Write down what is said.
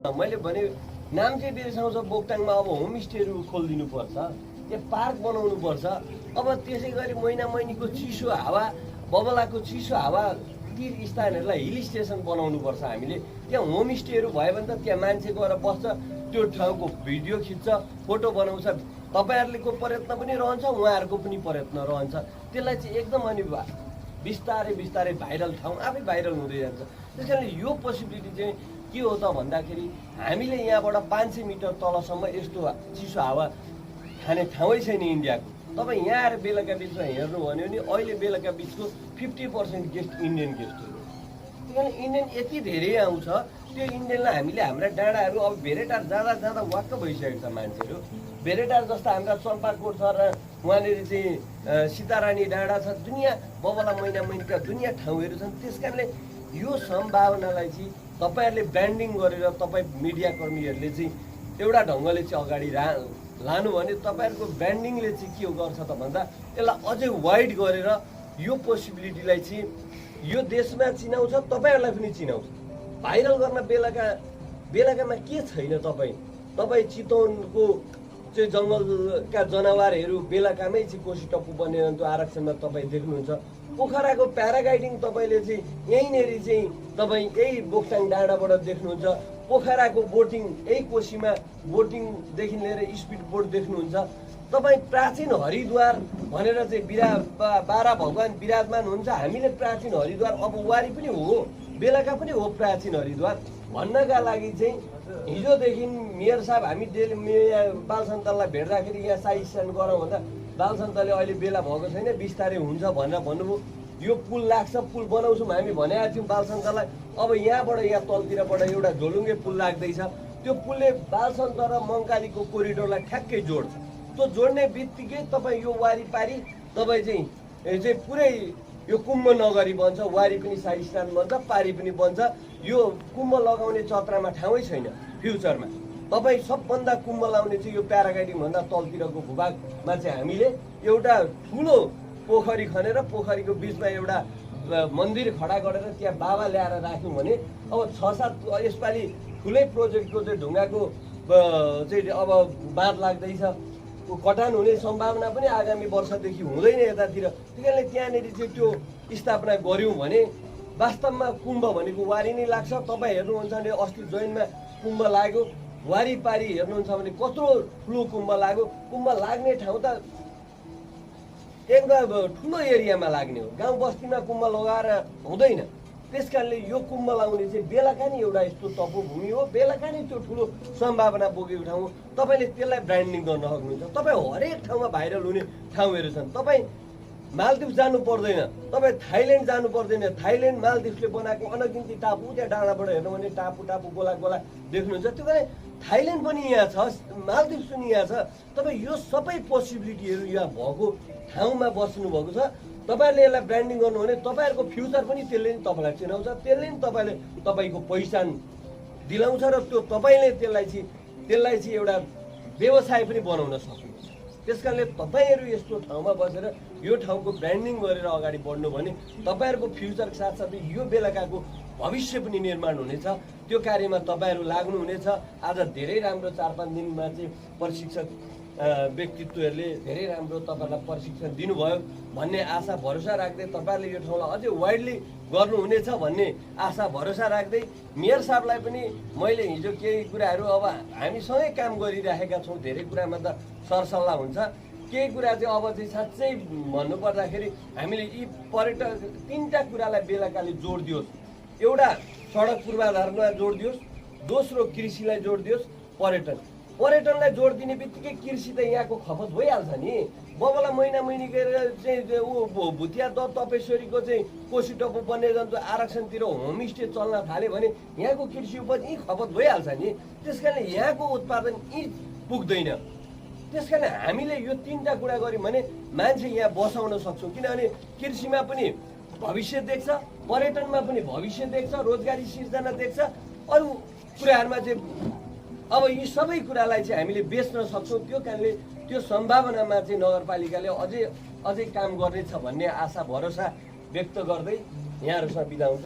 मैले भने नाम चाहिँ बिर्साउँछ बोक्टाङमा अब होमस्टेहरू खोलिदिनु पर्छ, त्यहाँ पार्क बनाउनु पर्छ। अब त्यसै गरी महिना महिनीको चिसो हावा, बबलाको चिसो हावा ती स्थानहरूलाई हिल स्टेसन बनाउनु पर्छ हामीले। त्यहाँ होमस्टेहरू भयो भने त त्यहाँ मान्छे गएर बस्छ, त्यो ठाउँको भिडियो खिच्छ, फोटो बनाउँछ। तपाईँहरूको प्रयत्न पनि रहन्छ, उहाँहरूको पनि प्रयत्न रहन्छ। त्यसलाई चाहिँ एकदम अनि बिस्तारै बिस्तारै भाइरल ठाउँ आफै भाइरल हुँदै जान्छ। त्यस कारणले यो पोसिबिलिटी चाहिँ के हो त भन्दाखेरि हामीले यहाँबाट 500 मिटर तलसम्म यस्तो चिसो हावा खाने ठाउँै छैन इन्डियाको। तपाईँ यहाँ आएर बेलुका बिचमा हेर्नु भन्यो भने अहिले बेलुका बिचको 50% गेस्ट इन्डियन गेस्टहरू। त्यही कारण इन्डियन यति धेरै आउँछ, त्यो इन्डियनलाई हामीले हाम्रा डाँडाहरू अब भेरेटार जाँदा जाँदा वाक्क भइसकेको छ मान्छेहरू। भेरेटार जस्ता हाम्रा चम्पाकोट छ र वहाँनिर चाहिँ सीतारानी डाँडा छ, दुनियाँ बबला महिना महिनाका दुनियाँ ठाउँहरू छन्। त्यस कारणले यो सम्भावनालाई चाहिँ तपाईँहरूले ब्रान्डिङ गरेर तपाईँ मिडियाकर्मीहरूले चाहिँ एउटा ढङ्गले चाहिँ अगाडि लानु भने तपाईँहरूको ब्रान्डिङले चाहिँ के गर्छ त भन्दा यसलाई अझै वाइड गरेर यो पोसिबिलिटीलाई चाहिँ यो देशमा चिनाउँछ, तपाईँहरूलाई पनि चिनाउँछ। भाइरल गर्न बेलुकामा के छैन। तपाईँ चितवनको चाहिँ जङ्गलका जनावरहरू बेलुकामै चाहिँ कोसी टप्पु बनेर त्यो आरक्षणमा तपाईँ देख्नुहुन्छ। पोखराको प्याराग्लाइडिङ तपाईँले चाहिँ यहीँनिर चाहिँ तपाईँ यही बोक्साङ डाँडाबाट देख्नुहुन्छ। पोखराको बोटिङ यही कोसीमा बोटिङदेखि लिएर स्पिड बोट देख्नुहुन्छ। तपाईँ प्राचीन हरिद्वार भनेर चाहिँ बाह्र भगवान् विराजमान हुन्छ। हामीले प्राचीन हरिद्वार अब वारी पनि हो, बेलुका पनि हो प्राचीन हरिद्वार भन्नका लागि चाहिँ हिजोदेखि मेयर साहब हामी बालसन्तलाई भेट्दाखेरि यहाँ साइड स्ट्यान्ड गरौँ भन्दा बालसन्तले अहिले बेला भएको छैन, बिस्तारै हुन्छ भनेर भन्नुभयो। यो पुल लाग्छ, पुल बनाउँछौँ हामी भनेका थियौँ बालसन्तलाई। अब यहाँबाट यहाँ तलतिरबाट एउटा झोलुङ्गे पुल लाग्दैछ, त्यो पुलले बालसन्त र मङ्कालीको कोरिडोरलाई ठ्याक्कै जोड्छ। त्यो जोड्ने बित्तिकै तपाईँ यो वारिपारी तपाईँ चाहिँ पुरै यो कुम्भ नगरी बन्छ, वारी पनि साइड स्ट्यान्ड बन्छ, पारी पनि बन्छ। यो कुम्भ लगाउने चत्रामा ठाउँै छैन फ्युचरमा। तपाईँ सबभन्दा कुम्भ लाउने चाहिँ यो प्याराग्लाइडिङ भन्दा तलतिरको भूभागमा चाहिँ हामीले एउटा ठुलो पोखरी खनेर पोखरीको बिचमा एउटा मन्दिर खडा गरेर त्यहाँ बाबा ल्याएर राख्यौँ भने अब 6-7 यसपालि ठुलै प्रोजेक्टको चाहिँ ढुङ्गाको चाहिँ अब बाँध लाग्दैछ, कटान हुने सम्भावना पनि आगामी वर्षदेखि हुँदैन यतातिर। त्यही कारणले त्यहाँनिर चाहिँ त्यो स्थापना गऱ्यौँ भने वास्तवमा कुम्भ भनेको वारी नै लाग्छ। तपाईँ हेर्नुहुन्छ भने अस्ति जैनमा कुम्भ लाग्यो, वारिपारी हेर्नुहुन्छ भने कत्रो ठुलो कुम्भ लाग्यो। कुम्भ लाग्ने ठाउँ त एकदम ठुलो एरियामा लाग्ने हो, गाउँ बस्तीमा कुम्भ लगाएर हुँदैन। त्यस कारणले यो कुम्भ लाउने चाहिँ बेलुका नै एउटा यस्तो तपोभूमि हो, बेलुका नै त्यो ठुलो सम्भावना बोकेको ठाउँ हो। तपाईँले त्यसलाई ब्रान्डिङ गर्न सक्नुहुन्छ। तपाईँ हरेक ठाउँमा भाइरल हुने ठाउँहरू छन्। तपाईँ मालदिप्स जानु पर्दैन, तपाईँ थाइल्यान्ड जानु पर्दैन। थाइल्यान्ड मालदिप्सले बनाएको अनगिन्ती टापु, त्यहाँ डाँडाबाट हेर्नु भने टापु गोला गोला देख्नुहुन्छ। त्यो कारण थाइल्यान्ड पनि यहाँ छ, मालदिप्स पनि यहाँ छ। तपाईँ यो सबै पोसिबिलिटीहरू यहाँ भएको ठाउँमा बस्नु भएको छ। तपाईँहरूले यसलाई ब्रान्डिङ गर्नु भने तपाईँहरूको फ्युचर पनि त्यसले नि तपाईँलाई चिनाउँछ, त्यसले नि तपाईँले तपाईँको पहिचान दिलाउँछ र त्यो तपाईँले त्यसलाई चाहिँ एउटा व्यवसाय पनि बनाउन सक्नुहुन्छ। त्यस कारणले तपाईँहरू यस्तो ठाउँमा बसेर यो ठाउँको ब्रान्डिङ गरेर अगाडि बढ्नु भने तपाईँहरूको फ्युचरको साथसाथै यो बेलुकाको भविष्य पनि निर्माण हुनेछ। त्यो कार्यमा तपाईँहरू लाग्नुहुनेछ। आज धेरै राम्रो 4-5 दिनमा चाहिँ प्रशिक्षक व्यक्तित्वहरूले धेरै राम्रो तपाईँहरूलाई प्रशिक्षण दिनुभयो भन्ने आशा भरोसा राख्दै तपाईँहरूले यो ठाउँलाई अझै वाइडली गर्नुहुनेछ भन्ने आशा भरोसा राख्दै मेयर साहबलाई पनि मैले हिजो केही कुराहरू अब हामीसँगै काम गरिराखेका छौँ, धेरै कुरामा त सरसल्लाह हुन्छ। केही कुरा चाहिँ अब चाहिँ साँच्चै भन्नुपर्दाखेरि हामीले यी पर्यटक 3टा कुरालाई बेलुकाले जोड दियोस्। एउटा सडक पूर्वाधारमा जोड दियोस्, दोस्रो कृषिलाई जोड दियोस्, पर्यटनलाई जोड दिने बित्तिकै कृषि त यहाँको खपत भइहाल्छ नि। बबला महिना महिनी गरेर चाहिँ ऊ भुतिया तपेश्वरीको चाहिँ कोसी टप्पु वन्यजन्तु आरक्षणतिर होमस्टे चल्न थाल्यो भने यहाँको कृषि उपज यहीँ खपत भइहाल्छ नि। त्यस कारणले यहाँको उत्पादन यहीँ पुग्दैन। त्यस कारण हामीले यो 3टा कुरा गऱ्यौँ भने मान्छे यहाँ बसाउन सक्छौँ। किनभने कृषिमा पनि भविष्य देख्छ, पर्यटनमा पनि भविष्य देख्छ, रोजगारी सिर्जना देख्छ। अरू कुराहरूमा चाहिँ अब यी सबै कुरालाई चाहिँ हामीले बेच्न सक्छौँ। त्यो कारणले त्यो सम्भावनामा चाहिँ नगरपालिकाले अझै काम गर्नेछ भन्ने आशा भरोसा व्यक्त गर्दै यहाँहरूसँग बिदा हुन्छ।